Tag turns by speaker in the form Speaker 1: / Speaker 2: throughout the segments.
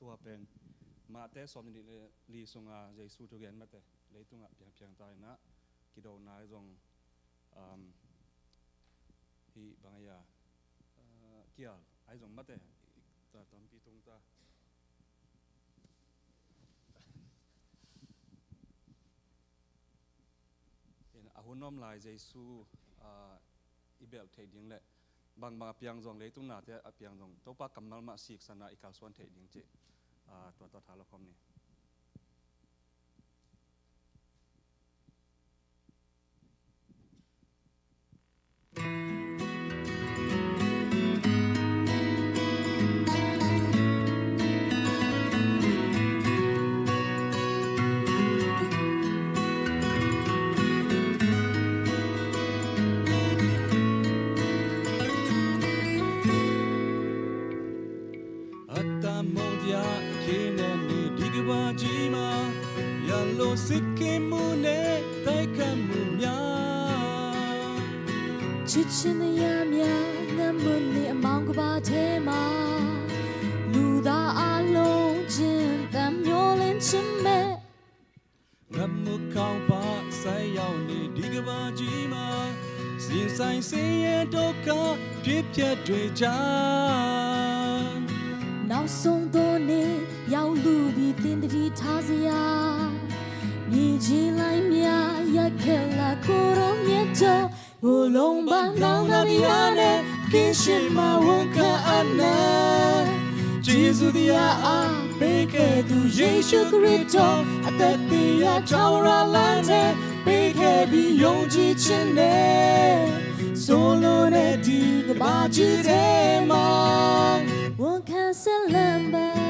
Speaker 1: ตัวเป็นมาเตะสมนิลีสงอาใจสู้ทุกอย่างมาเตะเลยตุงอ่ะเพียงตายนะกิโดนายจงฮีบางอย่างเกี่ยวไอ้จงมาเตะตาตอนปีตุงตาอาหุ่นน้อมลายใจสู้อีเบลเทดิ้งเลยบางเพียงจงเลยตุงนาเตะเพียงจงตัวปากกำนัลมาสิกษณะอีกาส่วนเทดิ้งเจตัวทารกคมนี้สิกเกมูเน่ไต้คำมูมยา
Speaker 2: ชิชินยามยางามมุนนี่มองกบาเทมาลูดาอาลงจินตามโยเลนชิมเม
Speaker 1: งับมุขาวป้าใส่ยาวนี่ดีกว่าจีมาสิ่งใส่เสียดอกกาเพียบเพียดด้วยใจ
Speaker 2: နောက်ဆုံးသောနေ့ရောက်လူပြီးတင်တတိထားစရာမြေကြီးလိုက်မြရက်ခဲ့လာကိုရောမြတ်တော်ဘုလုံးပါနောင်နာရနဲ့ကင်းရှင်မဝန်ခံအနာဂျေဇုတရားအားပေးခဲ့သူယေရှုခရစ်တော်အသက်တရားထောင်ရလမ်းတဲ့ပေးခဲ့ပြီးယုံကြည်ခြင်းနဲ့ဆိုလိုတဲ့ဒီကဘာကြီးတဲ့မှာဝန်ခံဆက်လမ်းပါ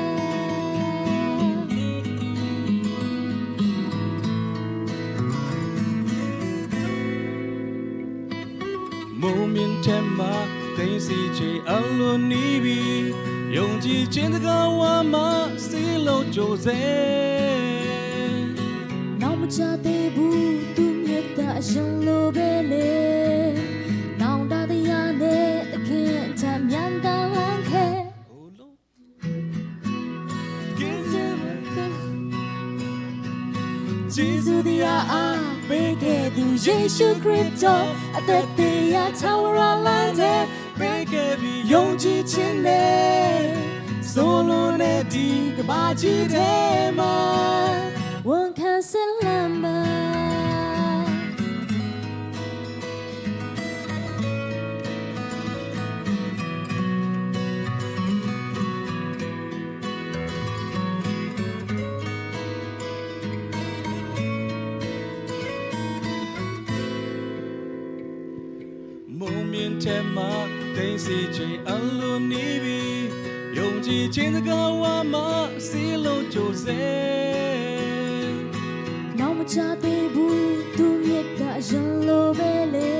Speaker 1: မုံမြင့်ထဲမှာသိစီချေအလိုနီးပြီးယုံကြည်ခြင်းတကားဝါမှာစီလုံးကြိုစေ
Speaker 2: နောက်မချသေးဘူးသူမြတ်တာအရင်လိုပဲလေနောင်တတရားနဲ့တခင်ထမြန်တန်လန်းခဲ့ဂျေဇုတရားအားပေးခဲ့သူယေရှုခရစ်တော်အသက်တရားထောင်ရလမ်းတဲ့ပေးခဲ့ပြီးယုံကြည်ခြင်းနဲ့ဆိုလိုတဲ့ဒီကဘာကြီးတဲ့မှာဝန်ခံဆက်လမ်းပါ
Speaker 1: မုံမြင့်ထဲမှာသိစီချေအလိုနီးပြီးယုံကြည်ခြင်းတကားဝါမှာစီလုံးကြိုစေ
Speaker 2: နောက်မချသေးဘူးသူမြတ်တာအရင်လိုပဲလေ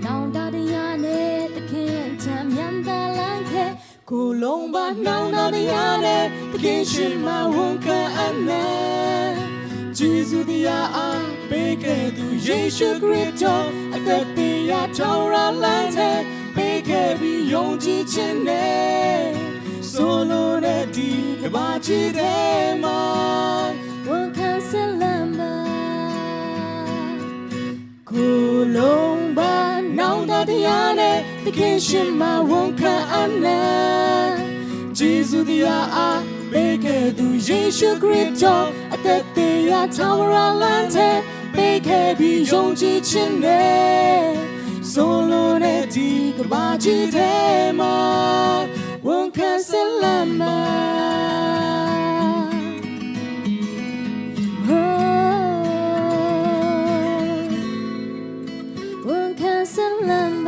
Speaker 2: နောင်တတရားနဲ့တခင်ထမြန်တန်လန်းခဲ့ကိုလုံးပါနောင်တတရားနဲ့တခင်ရှင်မဝန်ခံအနာဂျေဇုတရားအားပေးခဲ့သူယေရှုခရစ်တော်အသက်တရားထောင်ရလမ်းတဲ့ပေးခဲ့ပြီးယုံကြည်ခြင်းနဲ့ဆိုလိုတဲ့ဒီကဘာကြီးတဲ့မှာဝန်ခံဆက်လမ်းပါကိုလုံးပါနောင်တတရားနဲ့တခင်ရှင်မဝန်ခံအနာဂျေဇုတရားအားပေးခဲ့သူယေရှုခရစ်တော်အသက်တရားထောင်ရလမ်းတဲ့ပေးခဲ့ပြီးယုံကြည်ခြင်းနဲ့ဆိုလိုတဲ့ဒီကဘာကြီးတဲ့မှာဝန်ခံဆက်လမ်းပါဝန်ခံဆက်လမ်း